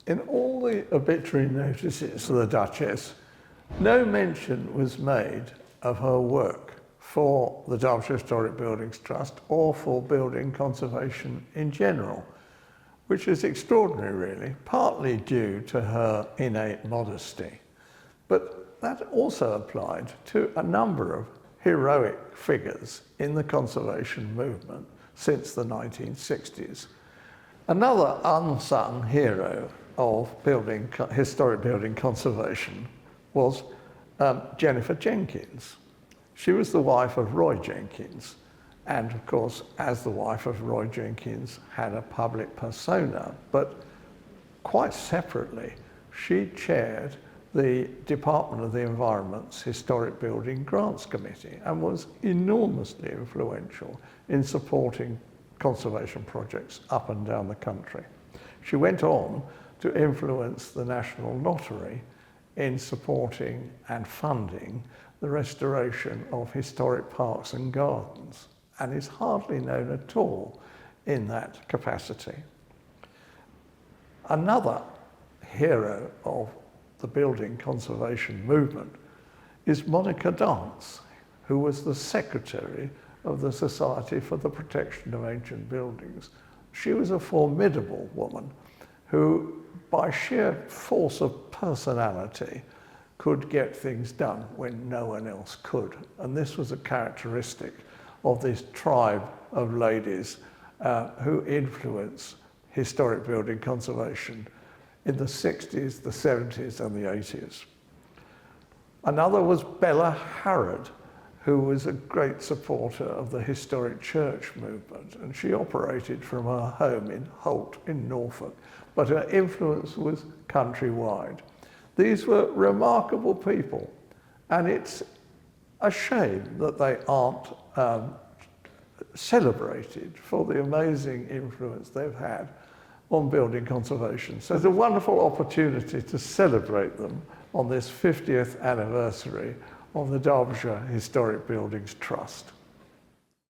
In all the obituary notices of the Duchess, no mention was made of her work for the Derbyshire Historic Buildings Trust or for building conservation in general, which is extraordinary really, partly due to her innate modesty. But that also applied to a number of heroic figures in the conservation movement since the 1960s. Another unsung hero of historic building conservation was Jennifer Jenkins. She was the wife of Roy Jenkins, and of course, as the wife of Roy Jenkins, had a public persona, but quite separately, she chaired the Department of the Environment's Historic Building Grants Committee and was enormously influential in supporting conservation projects up and down the country. She went on to influence the National Lottery in supporting and funding the restoration of historic parks and gardens, and is hardly known at all in that capacity. Another hero of the building conservation movement is Monica Dance, who was the secretary of the Society for the Protection of Ancient Buildings. She was a formidable woman who, by sheer force of personality, could get things done when no one else could. And this was a characteristic of this tribe of ladies who influenced historic building conservation in the 60s, the 70s, and the 80s. Another was Bella Harrod, who was a great supporter of the historic church movement, and she operated from her home in Holt in Norfolk, but her influence was countrywide. These were remarkable people, and it's a shame that they aren't celebrated for the amazing influence they've had on building conservation. So it's a wonderful opportunity to celebrate them on this 50th anniversary of the Derbyshire Historic Buildings Trust.